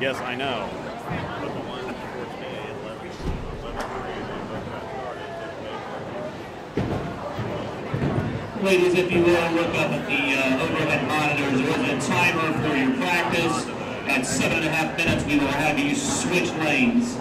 Yes, I know. Ladies, if you will, look up at the overhead monitors. There is a timer for your practice. At 7.5 minutes, we will have you switch lanes.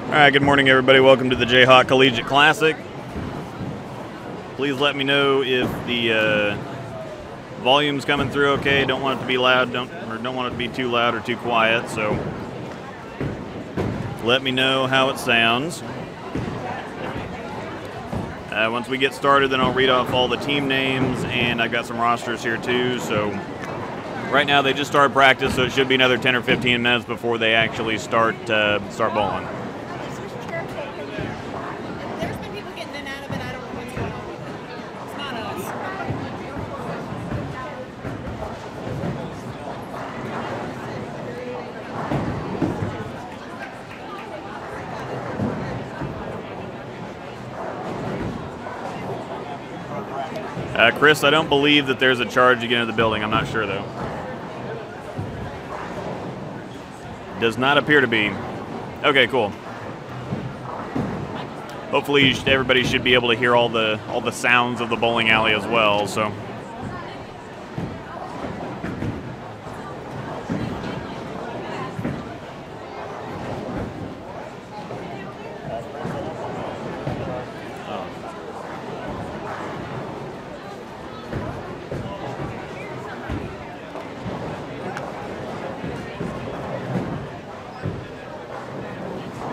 All right, good morning, everybody. Welcome to the Jayhawk Collegiate Classic. Please let me know if the volume's coming through okay. Don't want it to be loud, don't want it to be too loud or too quiet, so let me know how it sounds. Once we get started, then I'll read off all the team names, and I've got some rosters here too. So right now they just started practice, so it should be another 10 or 15 minutes before they actually start bowling. Chris, I don't believe that there's a charge to get into the building. I'm not sure, though. Does not appear to be. Okay, cool. Hopefully everybody should be able to hear all the sounds of the bowling alley as well, so.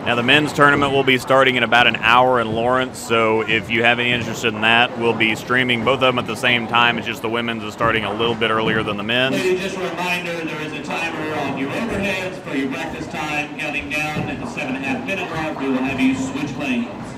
Now the men's tournament will be starting in about an hour in Lawrence, so if you have any interest in that, we'll be streaming both of them at the same time. It's just the women's is starting a little bit earlier than the men's. Ladies, just a reminder, there is a timer on your overheads for your practice time. Counting down at the 7.5 minute mark, we will have you switch lanes.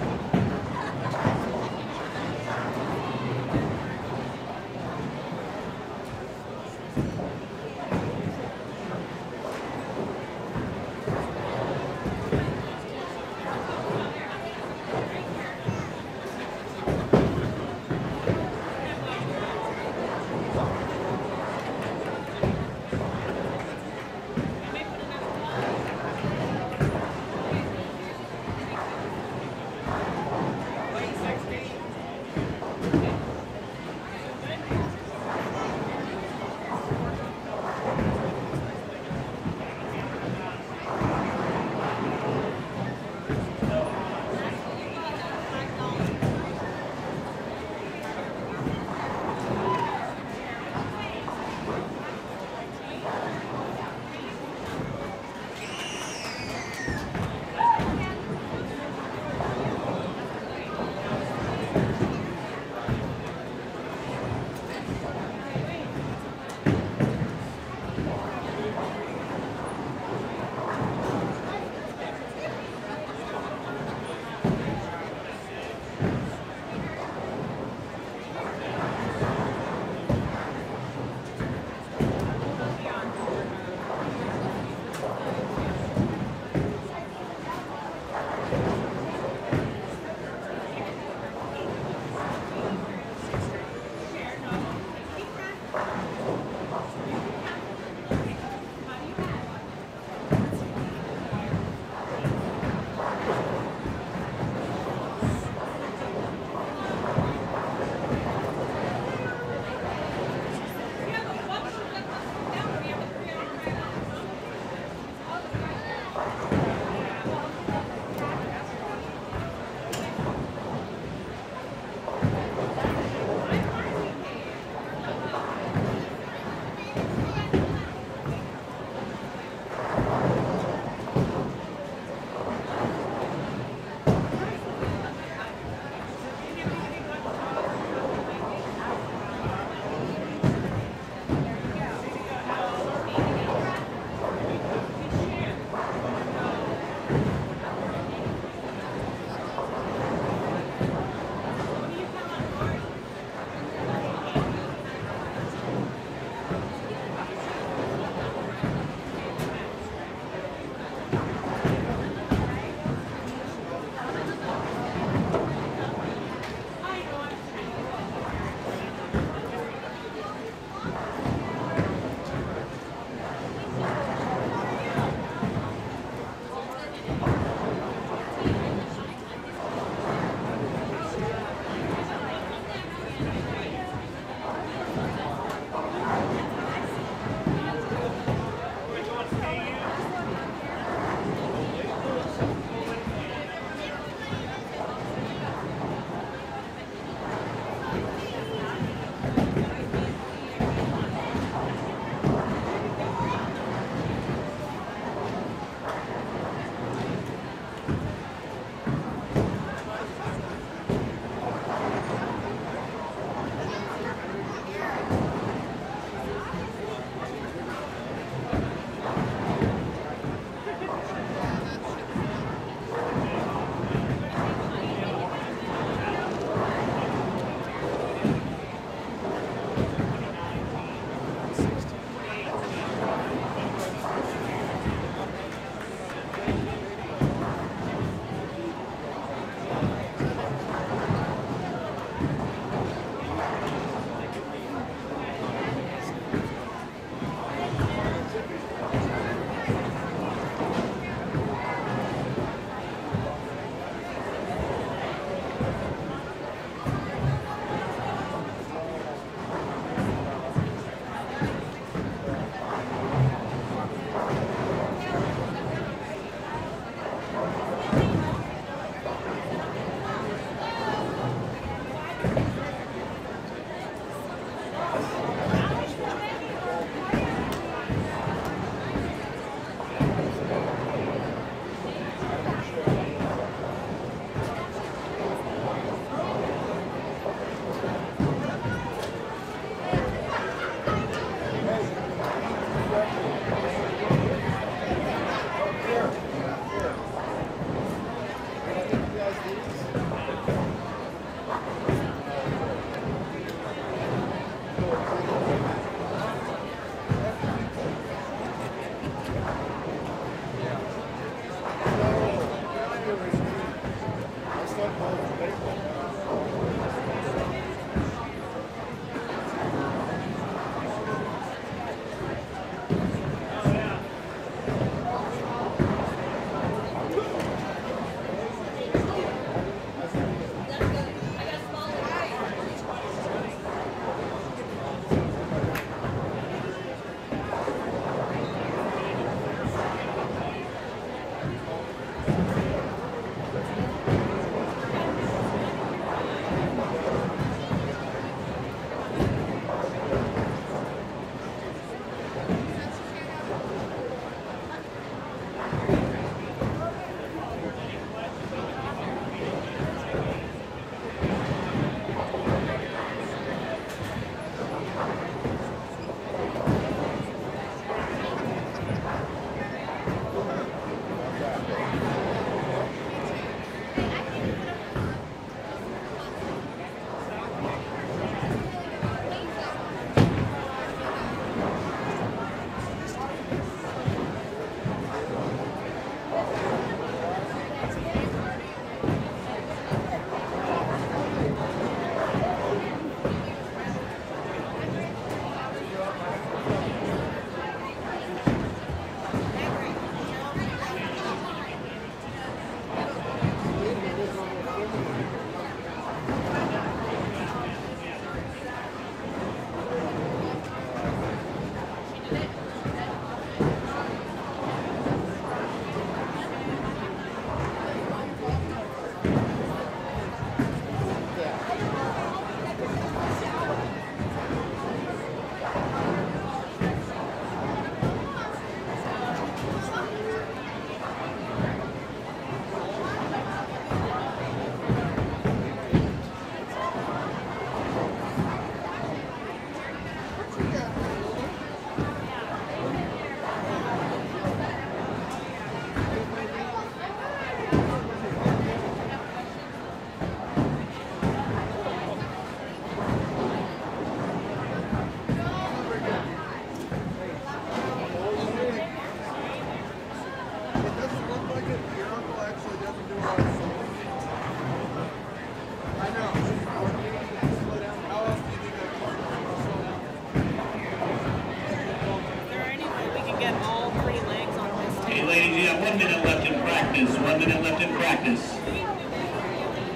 We have 1 minute left in practice. 1 minute left in practice.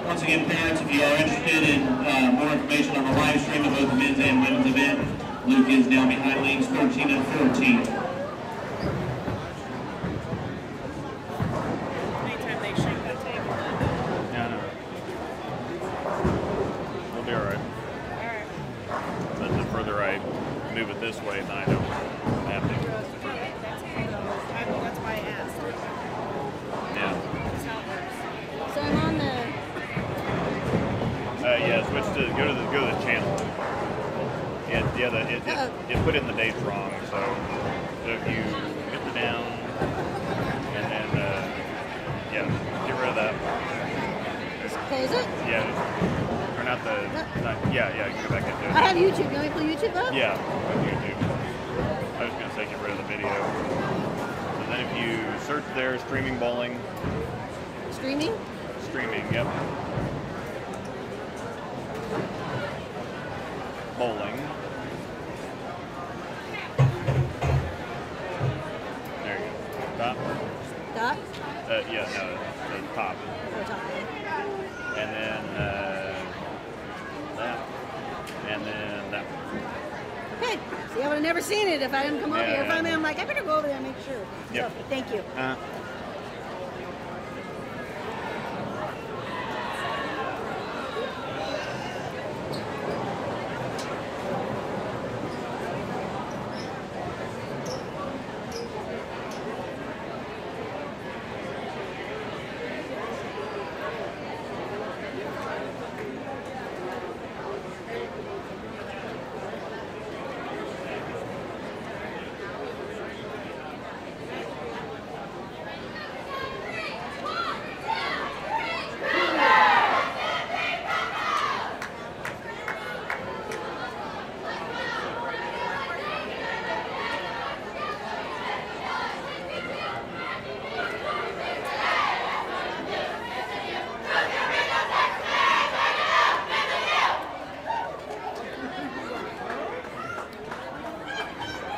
Once again, parents, if you are interested in more information on the live stream of both the men's and women's event, Luke is down behind lanes 13 and 14. Anytime they shake that table. Yeah, I know. We'll be all right. Alright. But the further I move it this way, then I don't have to. That's why I asked. Yeah. That's how it works. So I'm on the. Yeah. Switch to go to the channel. It put in the dates wrong. So if you hit the down and then yeah, get rid of that. Close it? Yeah. Or not the. Yeah. You can go back into it. I have YouTube. You want me to pull YouTube up? Yeah, on YouTube. I was going to say get rid of the video. And then if you search there, streaming bowling. Streaming? Streaming, yep. Bowling. There you go. Top. Dot? Yeah, no, the top. Oh, top. And then that. And then that one. Okay. See, I would have never seen it if I didn't come over here. Yeah. Finally, I'm like, I better go over there and make sure. Yep. So, thank you.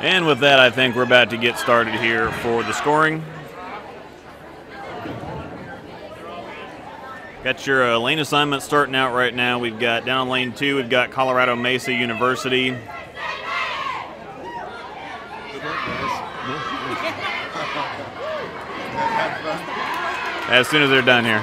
And with that, I think we're about to get started here for the scoring. Got your lane assignment starting out right now. We've got down on lane 2, we've got Colorado Mesa University. As soon as they're done here.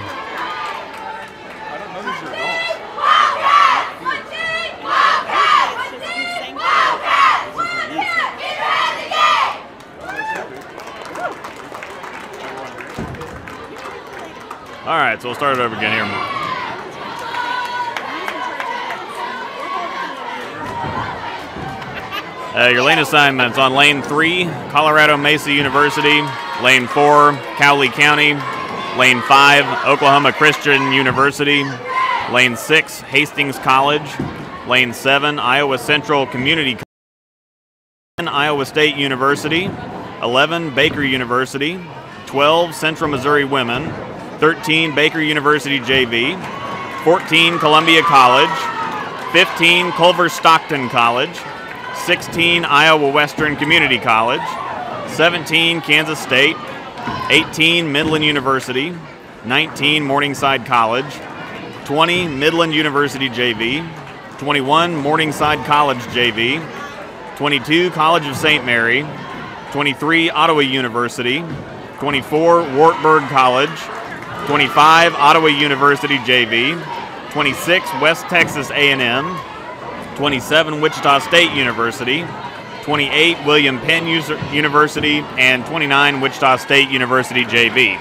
All right, so we'll start it over again here. Your lane assignments on lane 3, Colorado Mesa University. Lane 4, Cowley County. Lane 5, Oklahoma Christian University. Lane 6, Hastings College. Lane 7, Iowa Central Community College. 10, Iowa State University. 11, Baker University. 12, Central Missouri Women. 13, Baker University JV, 14, Columbia College, 15, Culver Stockton College, 16, Iowa Western Community College, 17, Kansas State, 18, Midland University, 19, Morningside College, 20, Midland University JV, 21, Morningside College JV, 22, College of St. Mary, 23, Ottawa University, 24, Wartburg College, 25, Ottawa University JV, 26, West Texas A&M, 27, Wichita State University, 28, William Penn University, and 29, Wichita State University JV.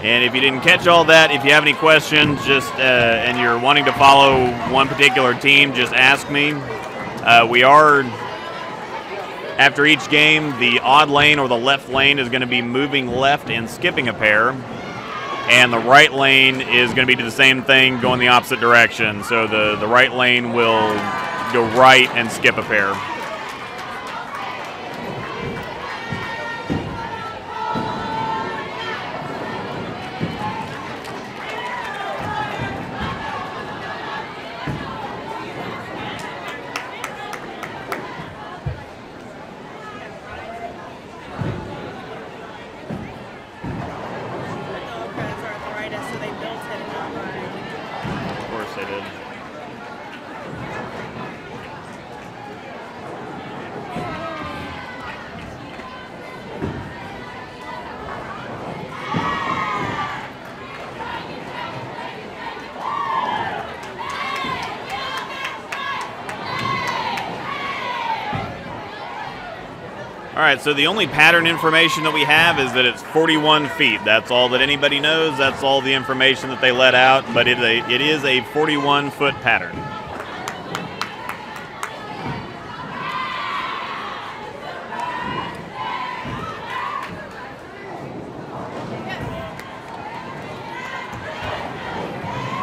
And if you didn't catch all that, if you have any questions, just and you're wanting to follow one particular team, just ask me. We are... After each game, the odd lane or the left lane is going to be moving left and skipping a pair. And the right lane is going to be do the same thing, going the opposite direction. So the right lane will go right and skip a pair. right, so the only pattern information that we have is that it's 41 feet. That's all that anybody knows. That's all the information that they let out, but it is a 41-foot pattern.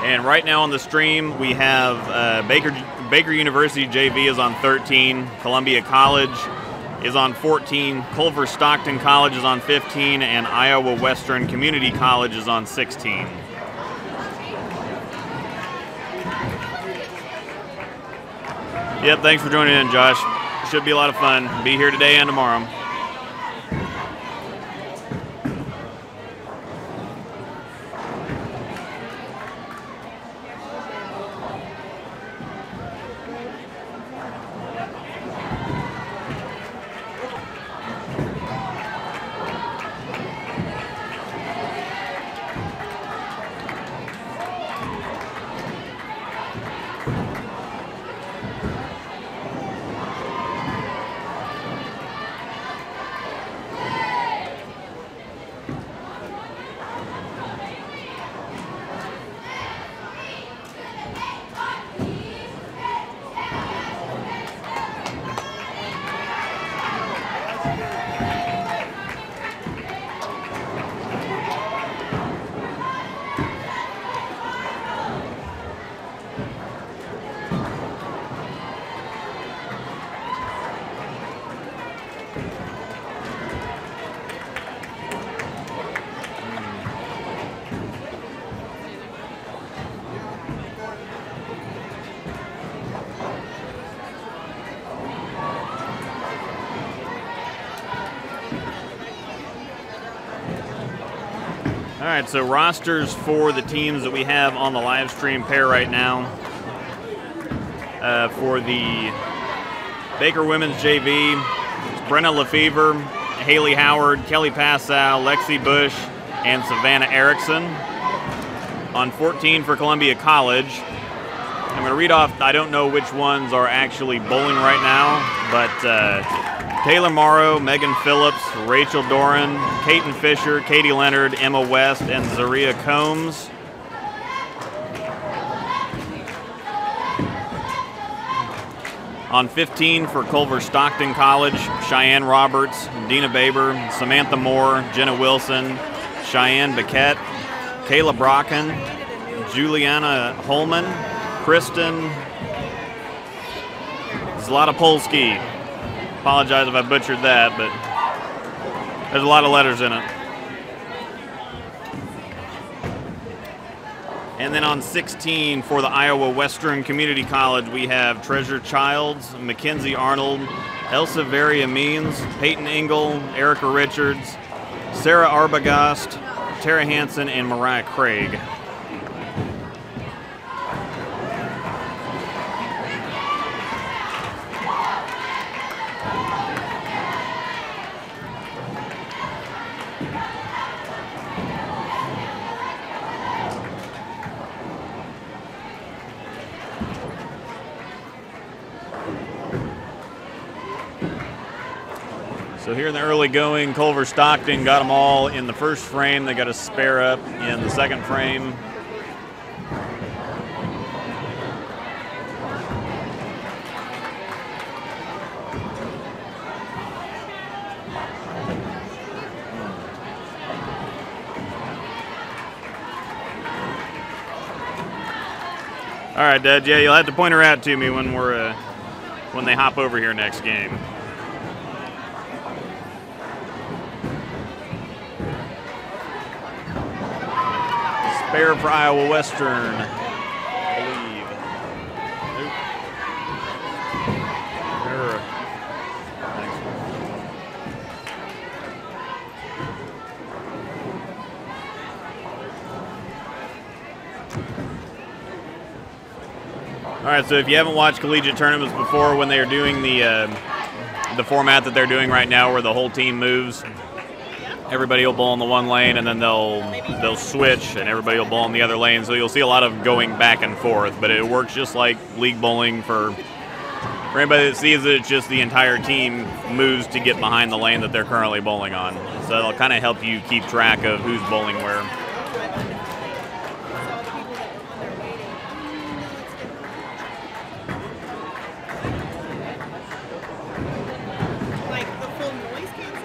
And right now on the stream, we have Baker University JV is on 13, Columbia College is on 14, Culver Stockton College is on 15, and Iowa Western Community College is on 16. Yep, thanks for joining in, Josh. Should be a lot of fun. Be here today and tomorrow. All right, so rosters for the teams that we have on the live stream pair right now. For the Baker Women's JV, it's Brenna Lefevre, Haley Howard, Kelly Passow, Lexi Bush, and Savannah Erickson. On 14 for Columbia College, I'm going to read off, I don't know which ones are actually bowling right now, but Taylor Morrow, Megan Phillips, Rachel Doran, Kaiten Fisher, Katie Leonard, Emma West, and Zaria Combs. On 15 for Culver Stockton College, Cheyenne Roberts, Dina Baber, Samantha Moore, Jenna Wilson, Cheyenne Biquette, Kayla Brocken, Juliana Holman, Kristen Zlatopolsky. Apologize if I butchered that, but there's a lot of letters in it. And then on 16 for the Iowa Western Community College, we have Treasure Childs, Mackenzie Arnold, Elsa Varia Means, Peyton Engel, Erica Richards, Sarah Arbogast, Tara Hansen, and Mariah Craig. So here in the early going, Culver Stockton got them all in the first frame. They got a spare up in the second frame. All right, Dad. Yeah, you'll have to point her out to me when when they hop over here next game. Spare for Iowa Western, I believe. All right, so if you haven't watched collegiate tournaments before, when they are doing the format that they're doing right now, where the whole team moves, everybody will bowl in the one lane, and then they'll switch, and everybody will bowl in the other lane. So you'll see a lot of going back and forth, but it works just like league bowling for For anybody that sees it, it's just the entire team moves to get behind the lane that they're currently bowling on. So it'll kind of help you keep track of who's bowling where. Like the full noise canceling?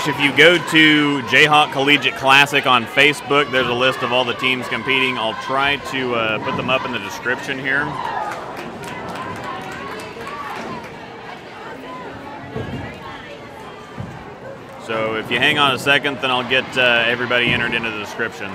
If you go to Jayhawk Collegiate Classic on Facebook, there's a list of all the teams competing. I'll try to put them up in the description here. So if you hang on a second, then I'll get everybody entered into the description.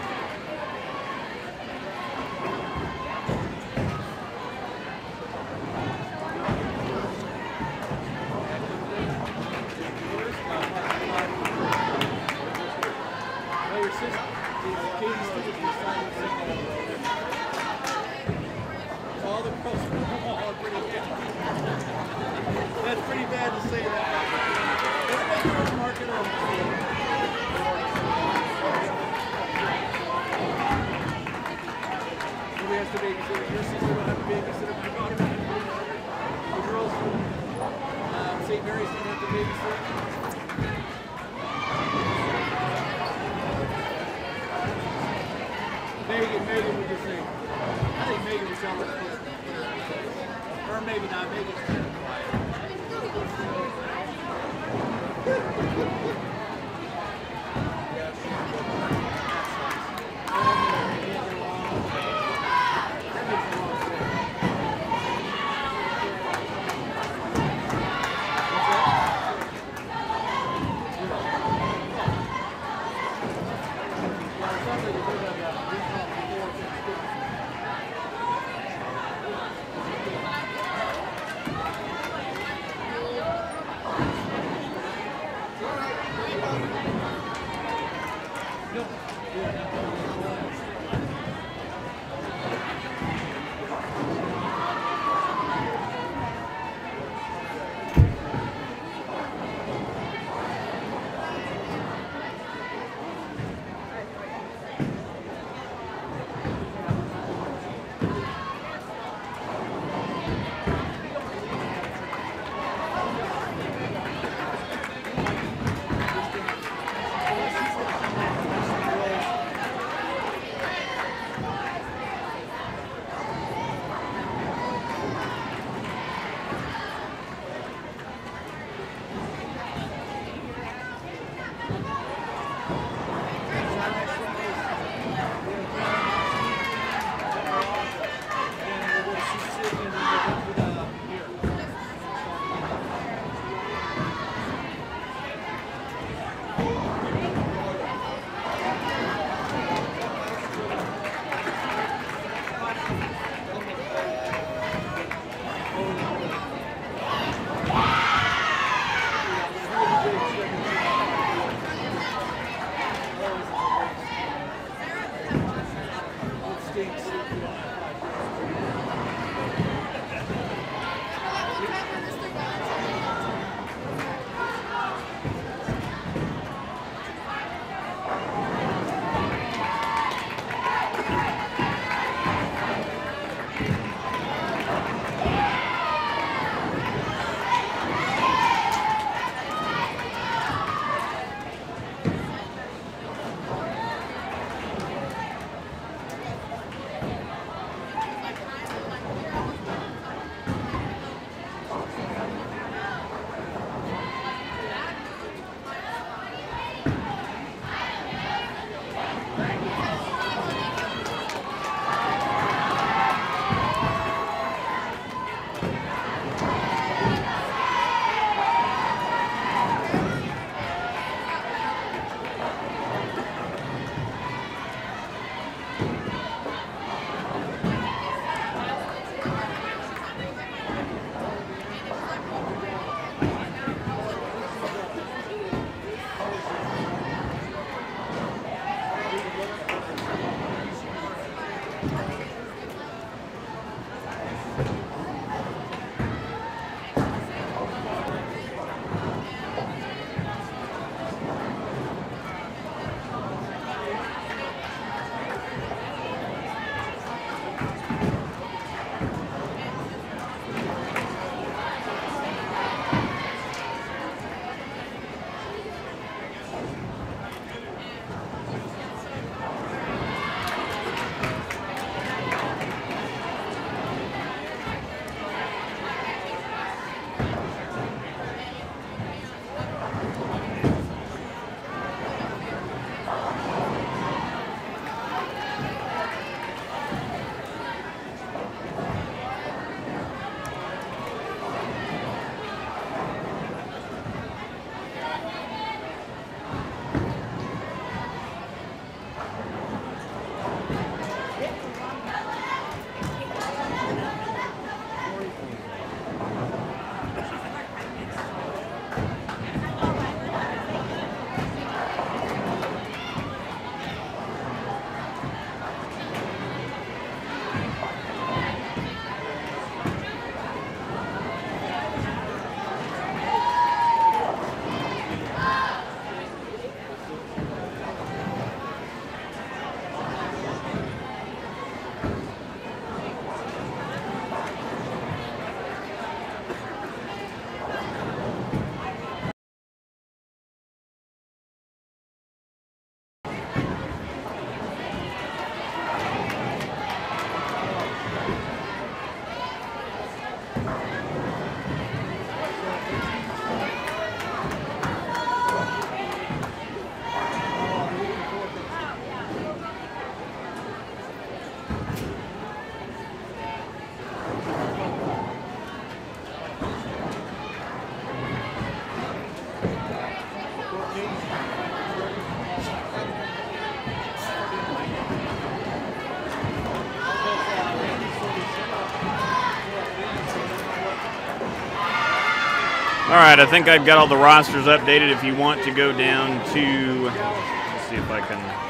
All right, I think I've got all the rosters updated. If you want to go down to, let's see if I can.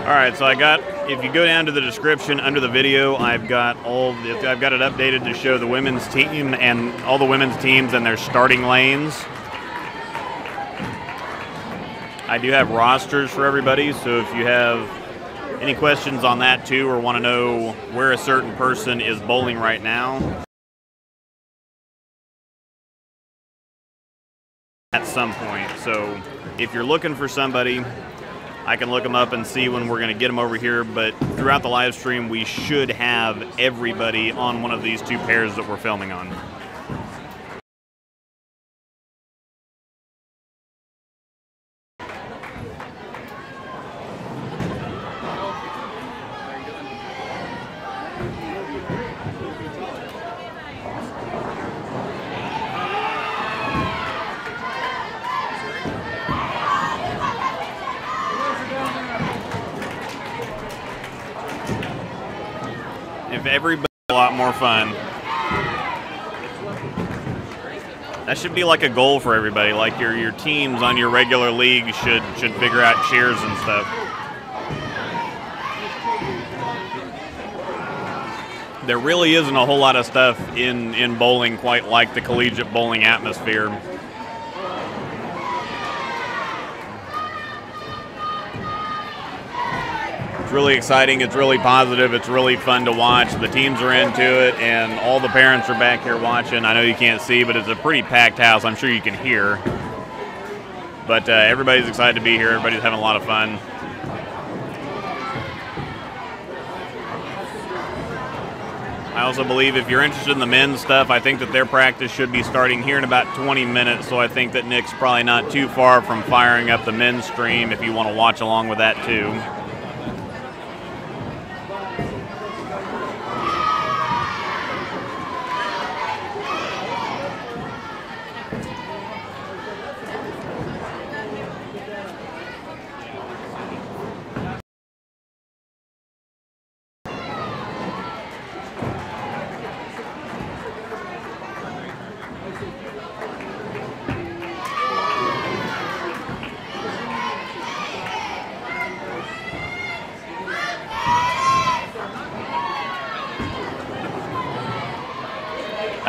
All right, so if you go down to the description under the video, I've got it updated to show the women's team and all the women's teams and their starting lanes. I do have rosters for everybody, so if you have any questions on that too, or want to know where a certain person is bowling right now at some point. So if you're looking for somebody, I can look them up and see when we're going to get them over here, but throughout the live stream, we should have everybody on one of these two pairs that we're filming on. If everybody a lot more fun. That should be like a goal for everybody. Like your teams on your regular league should figure out cheers and stuff. There really isn't a whole lot of stuff in bowling quite like the collegiate bowling atmosphere. It's really exciting, it's really positive, it's really fun to watch. The teams are into it, and all the parents are back here watching. I know you can't see, but it's a pretty packed house. I'm sure you can hear. But everybody's excited to be here. Everybody's having a lot of fun. I also believe if you're interested in the men's stuff, I think that their practice should be starting here in about 20 minutes, so I think that Nick's probably not too far from firing up the men's stream if you want to watch along with that too.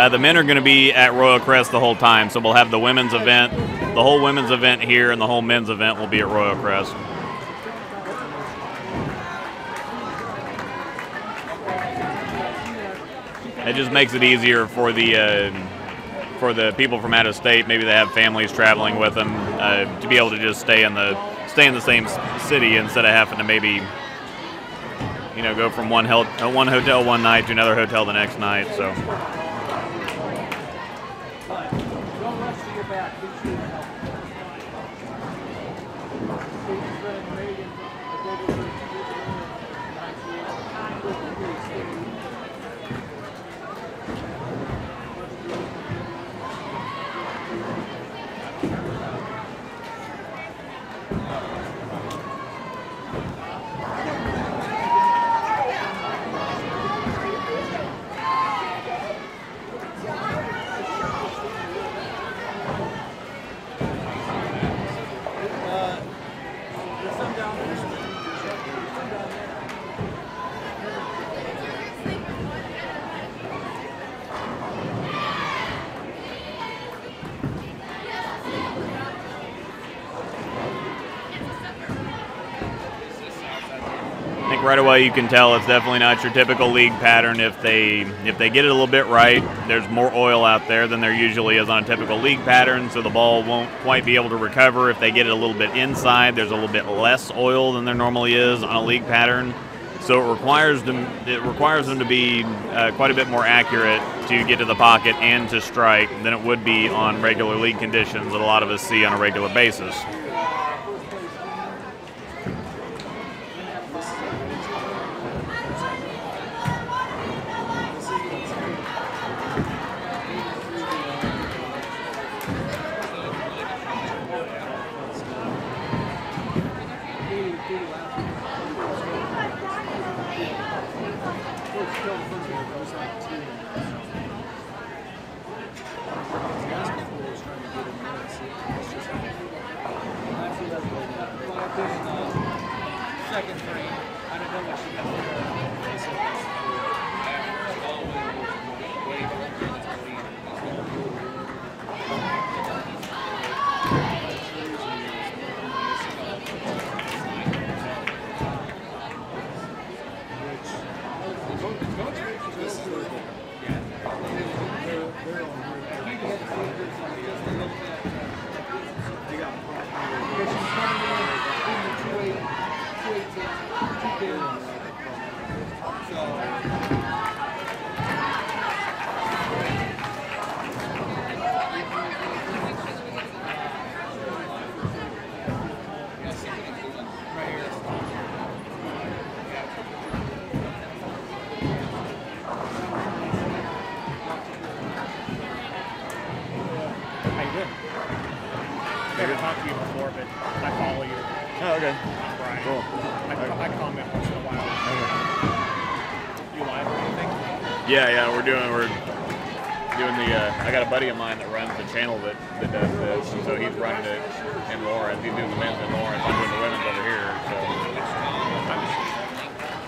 The men are going to be at Royal Crest the whole time, so we'll have the women's event, the whole women's event here, and the whole men's event will be at Royal Crest. It just makes it easier for the people from out of state. Maybe they have families traveling with them to be able to just stay in the same city instead of having to maybe, you know, go from one hotel one night to another hotel the next night. So. Right away you can tell it's definitely not your typical league pattern. If they get it a little bit right, there's more oil out there than there usually is on a typical league pattern, so the ball won't quite be able to recover. If they get it a little bit inside, there's a little bit less oil than there normally is on a league pattern. So it requires them to be quite a bit more accurate to get to the pocket and to strike than it would be on regular league conditions that a lot of us see on a regular basis. Second frame. I don't know what she got. I've never talked to you before, but I follow you. Oh, okay. Brian. Cool. I comment once in a while. You live or anything? Yeah, we're doing the. I got a buddy of mine that runs the channel that does this, so he's running it in Lawrence. He's doing the men's in Lawrence. I'm doing the women's over here. So.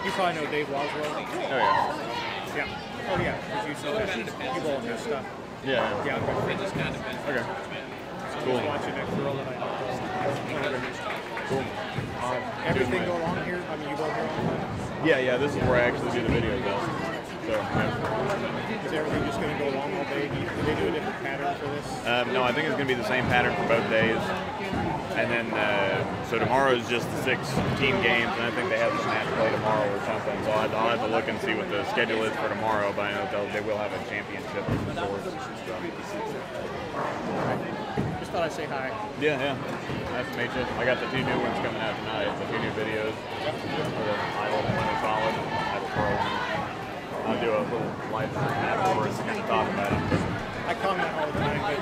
You probably know Dave Waswell. Oh yeah. Yeah. Oh yeah. You saw that. You go on his stuff. Yeah. Yeah. I'm good. Okay. Cool. Just watching that girl that I know. Cool. Everything go along here? I mean, you go here all the time? Yeah. This is where I actually do the videos though. So. Yeah. Is everything just going to go along all day? Do they do a different pattern for this? No, I think it's going to be the same pattern for both days. And then, so tomorrow is just the 6 team games, and I think they have some match play tomorrow or something. So I'll have to look and see what the schedule is for tomorrow, but I know they will have a championship of the sorts. Just thought I'd say hi. Yeah. Nice to meet you. I got the 2 new ones coming out tonight, the 2 new videos for the Idle and Winter Solid, Idle Pro one. I'll do a little live stream afterwards to kind of talk about it. I comment all the time, but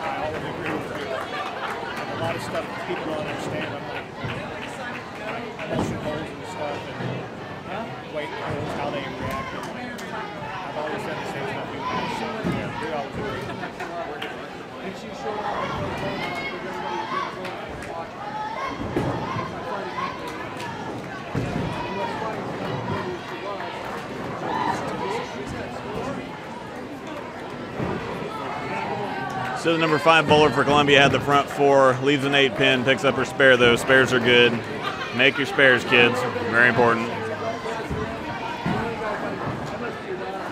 I always agree with you. A lot of stuff people don't understand. I'm like, motion holes and stuff, and weight holes, how they react. I've always said the same stuff you guys, so we all agree. So the number 5 bowler for Columbia had the front 4, leaves an 8 pin, picks up her spare though. Spares are good. Make your spares, kids. Very important.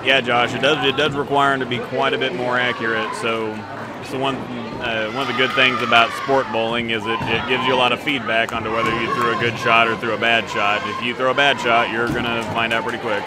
Yeah, Josh, it does require them to be quite a bit more accurate. So one of the good things about sport bowling is it gives you a lot of feedback onto whether you threw a good shot or threw a bad shot. If you throw a bad shot, you're gonna find out pretty quick.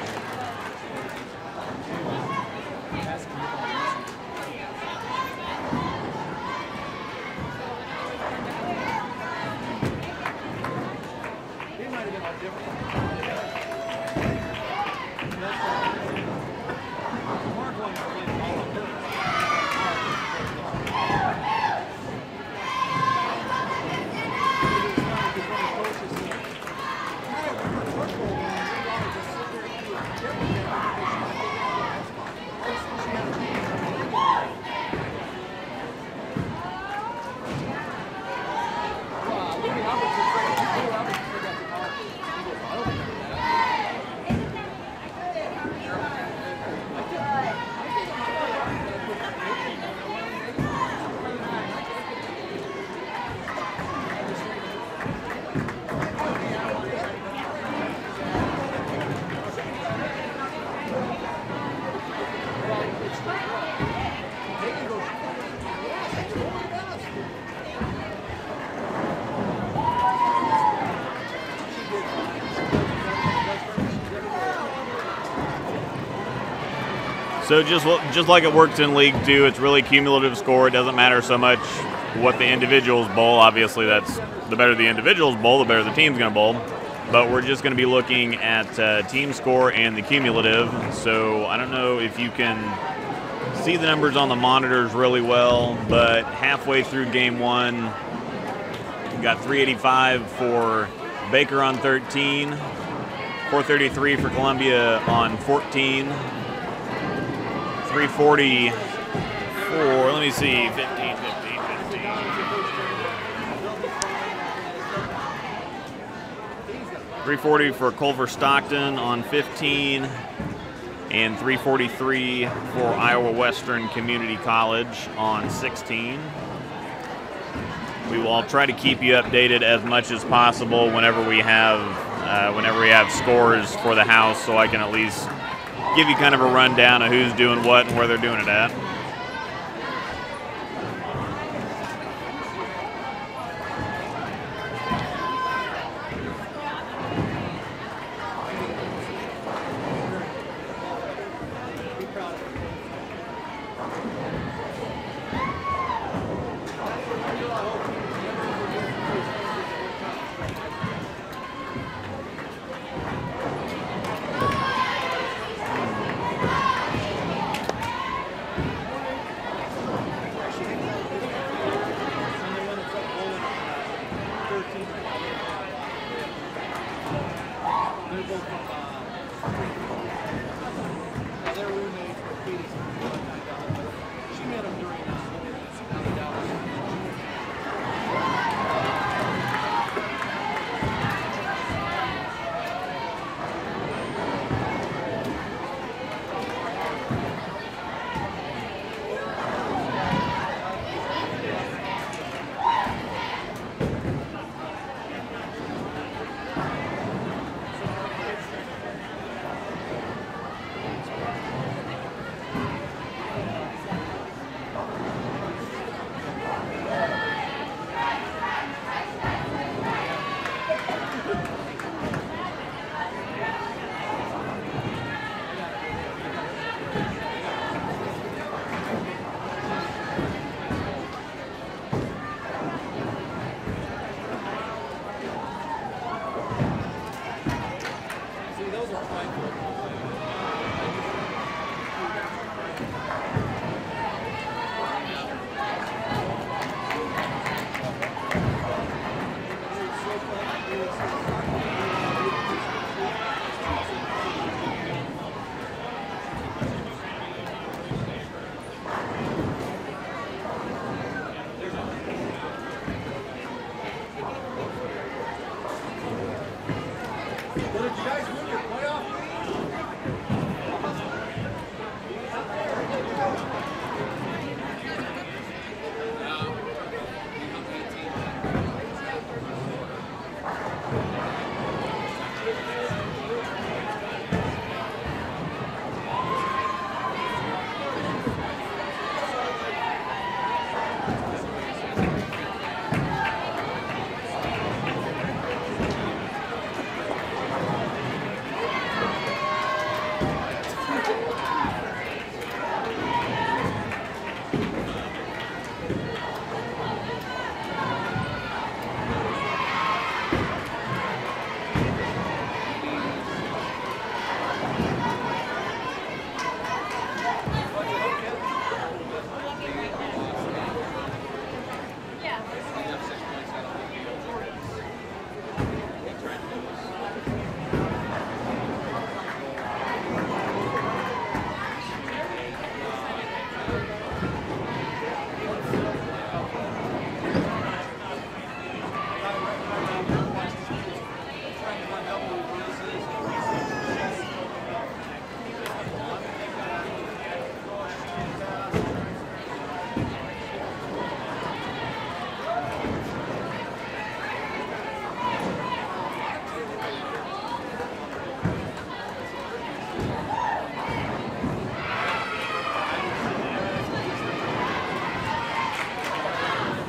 So just like it works in League 2, it's really cumulative score. It doesn't matter so much what the individuals bowl. Obviously, that's the better the individuals bowl, the better the team's going to bowl. But we're just going to be looking at team score and the cumulative. So I don't know if you can see the numbers on the monitors really well, but halfway through game 1, we got 385 for Baker on 13, 433 for Columbia on 14. 344, let me see, 15, 15, 15. 340 for Culver Stockton on 15, and 343 for Iowa Western Community College on 16. We will all try to keep you updated as much as possible whenever we have scores for the house, so I can at least give you kind of a rundown of who's doing what and where they're doing it at.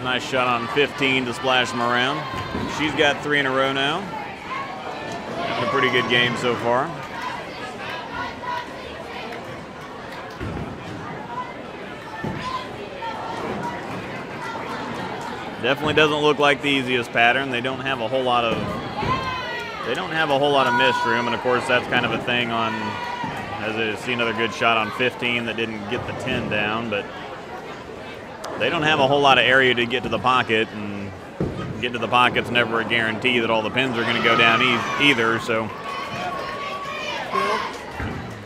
Nice shot on 15 to splash them around. She's got 3 in a row now. Having a pretty good game so far. Definitely doesn't look like the easiest pattern. They don't have a whole lot of missed room, and of course that's kind of a thing on, as I see another good shot on 15 that didn't get the 10 down, but they don't have a whole lot of area to get to the pocket, and getting to the pocket's never a guarantee that all the pins are going to go down either, so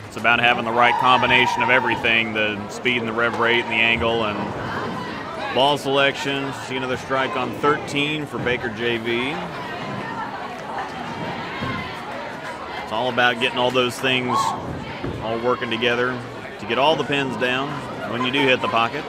It's about having the right combination of everything, the speed and the rev rate and the angle and ball selection. See another strike on 13 for Baker JV. It's all about getting all those things all working together to get all the pins down when you do hit the pocket.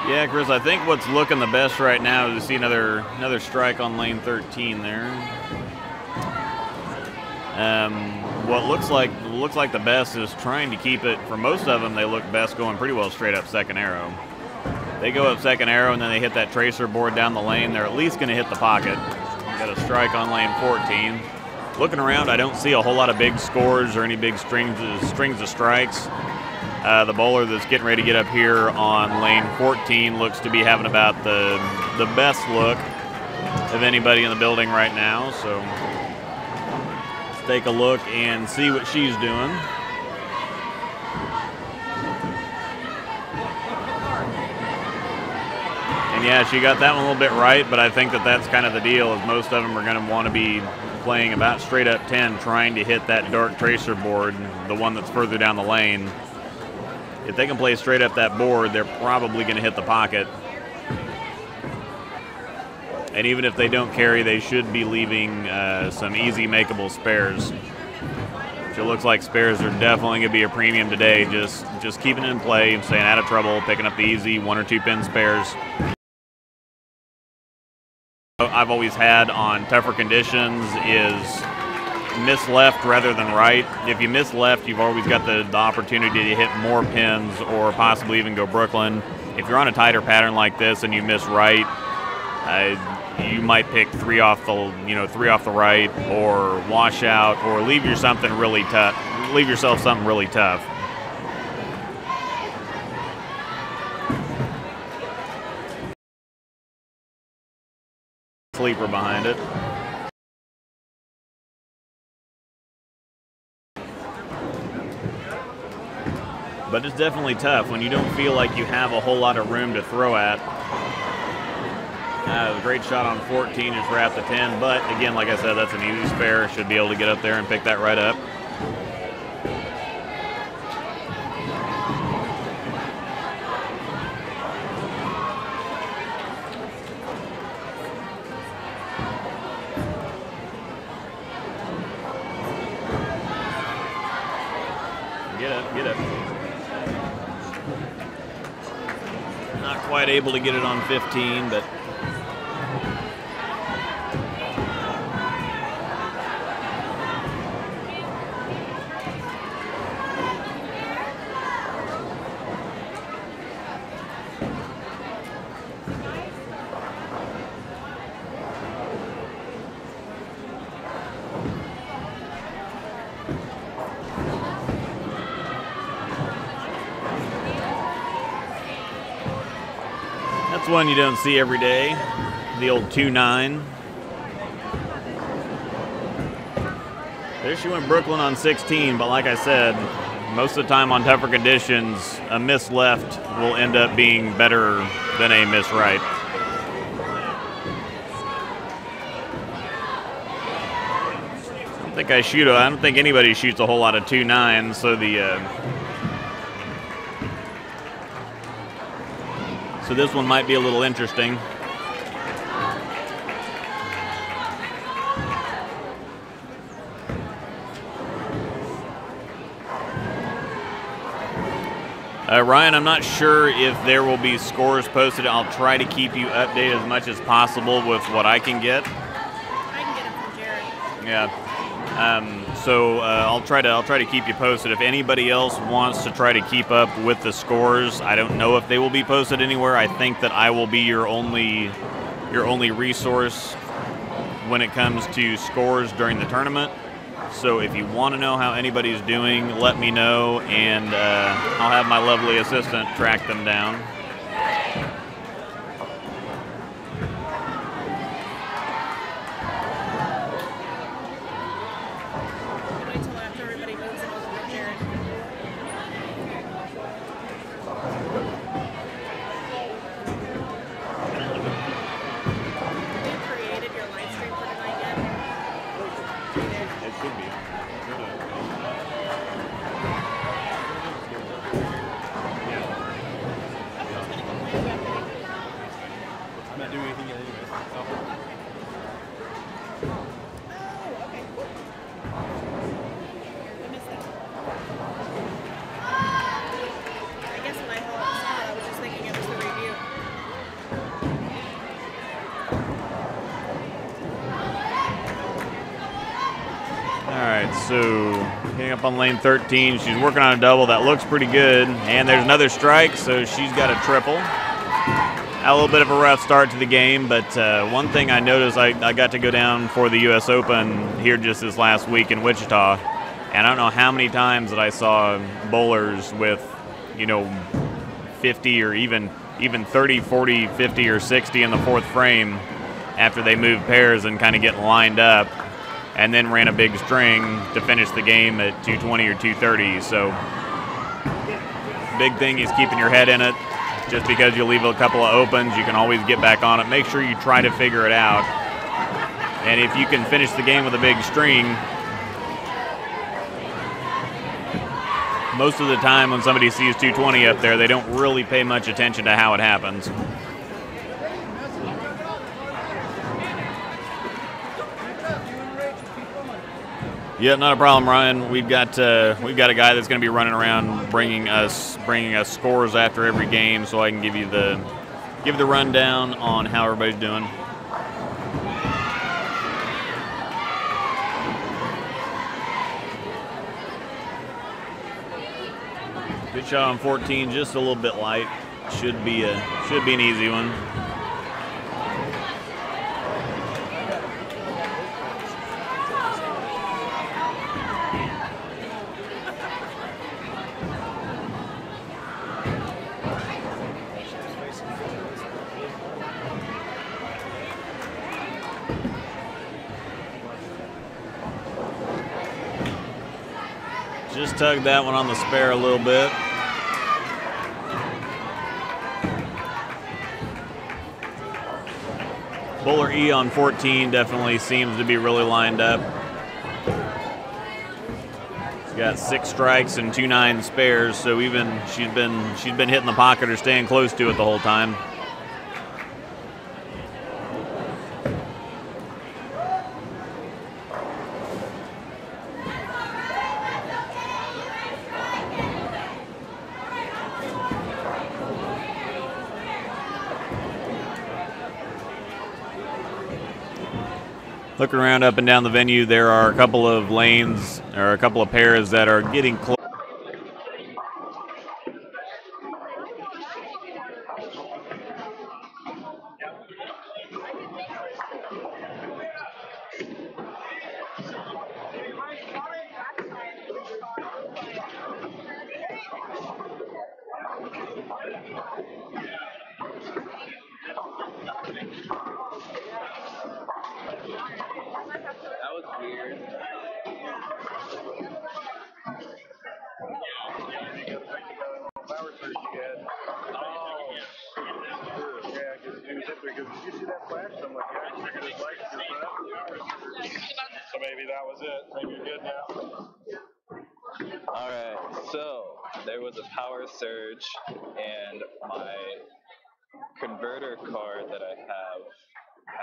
Yeah, Chris, I think what's looking the best right now is to see another strike on lane 13 there. What looks like the best is trying to keep it. For most of them, they look best going pretty well straight up second arrow. They go up second arrow and then they hit that tracer board down the lane. They're at least going to hit the pocket. Got a strike on lane 14. Looking around, I don't see a whole lot of big scores or any big strings of strikes. The bowler that's getting ready to get up here on lane 14 looks to be having about the best look of anybody in the building right now. So let's take a look and see what she's doing. And yeah, she got that one a little bit right, but I think that's kind of the deal, is most of them are going to want to be playing about straight up 10, trying to hit that dark tracer board, the one that's further down the lane. If they can play straight up that board, they're probably going to hit the pocket. And even if they don't carry, they should be leaving some easy makeable spares. Which it looks like spares are definitely going to be a premium today. Just keeping it in play, staying out of trouble, picking up the easy 1 or 2 pin spares. I've always had on tougher conditions is miss left rather than right. If you miss left, you've always got the opportunity to hit more pins or possibly even go Brooklyn. If you're on a tighter pattern like this and you miss right, you might pick 3 off the right, or wash out, or leave yourself something really tough. Sleeper behind it. But it's definitely tough when you don't feel like you have a whole lot of room to throw at. A great shot on 14 is right at the 10, but again, like I said, that's an easy spare. Should be able to get up there and pick that right up. Get up. Not quite able to get it on 15, but that's one you don't see every day, the old 2-9. There she went Brooklyn on 16, but like I said, most of the time on tougher conditions, a miss left will end up being better than a miss right. I don't think anybody shoots a whole lot of 2.9, so so this one might be a little interesting. Ryan, I'm not sure if there will be scores posted. I'll try to keep you updated as much as possible with what I can get. I can get it from Jared. Yeah. So I'll try to keep you posted. If anybody else wants to try to keep up with the scores, I don't know if they will be posted anywhere. I think that I will be your only resource when it comes to scores during the tournament. So if you want to know how anybody's doing, let me know, and I'll have my lovely assistant track them down. Wait till after everybody moves and over with Jared. Have you created your live stream for tonight yet? It should be. I'm not doing anything yet anyway. I missed that. I guess when I saw it, I was just thinking it was the review. All right, so getting up on lane 13, she's working on a double. That looks pretty good, and there's another strike, so she's got a triple. A little bit of a rough start to the game, but one thing I noticed, I got to go down for the U.S. Open here just this last week in Wichita, and I don't know how many times that I saw bowlers with, 50 or even 30, 40, 50, or 60 in the fourth frame after they moved pairs and kind of getting lined up, and then ran a big string to finish the game at 220 or 230. So big thing is keeping your head in it. Just because you leave a couple of opens, you can always get back on it. Make sure you try to figure it out. And if you can finish the game with a big string, most of the time when somebody sees 220 up there, they don't really pay much attention to how it happens. Yeah, not a problem, Ryan. We've got a guy that's going to be running around bringing us scores after every game, so I can give the rundown on how everybody's doing. Good shot on 14, just a little bit light. Should be an easy one. Just tugged that one on the spare a little bit. Bowler E on 14 definitely seems to be really lined up. She's got 6 strikes and 2 9 spares, so even she's been hitting the pocket or staying close to it the whole time. Looking around up and down the venue, there are a couple of lanes or a couple of pairs that are getting close. Because did you see that flash? I'm like, yeah, I figured his lights just went up. So maybe that was it. Maybe you're good now. All right, so there was a power surge, and my converter card that I have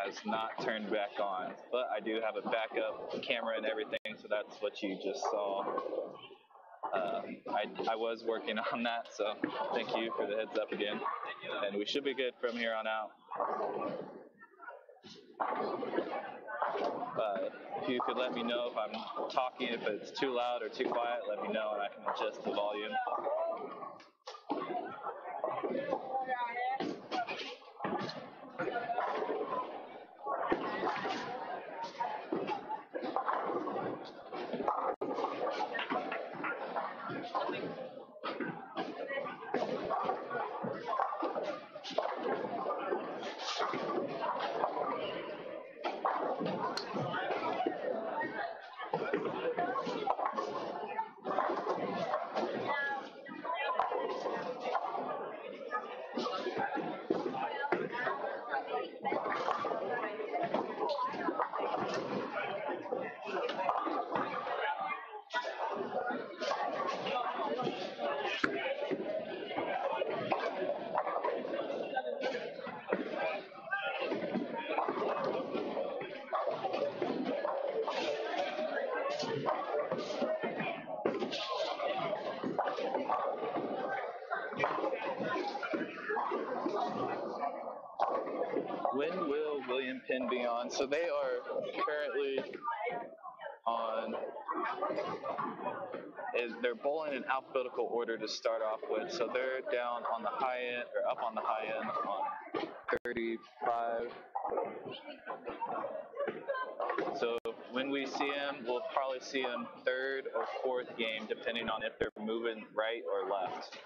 has not turned back on, but I do have a backup camera and everything, so that's what you just saw. I was working on that, so thank you for the heads up again, and we should be good from here on out. If you could let me know if I'm talking, if it's too loud or too quiet, let me know and I can adjust the volume. When will William Penn be on? So they are currently on, they're bowling in alphabetical order to start off with. So they're down on the high end, or up on the high end on 35. So when we see them, we'll probably see them third or fourth game, depending on if they're moving right or left.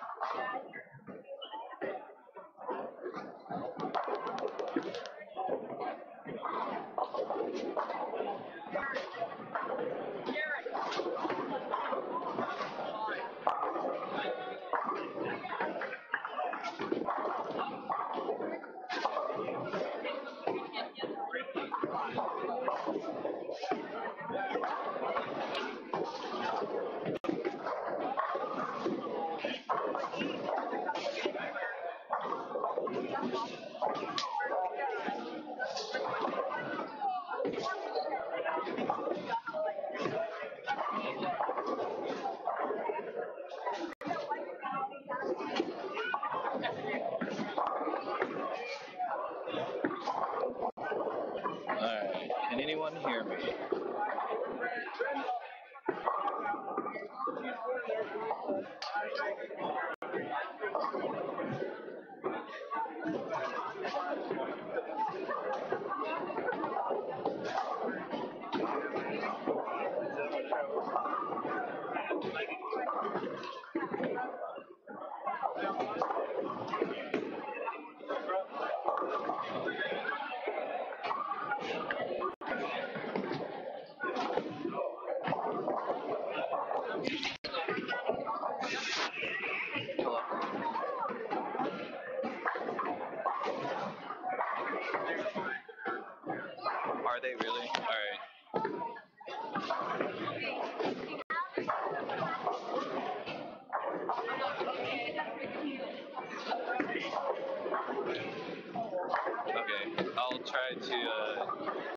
Alright, can anyone hear me? Are they really? Alright. Okay, I'll try to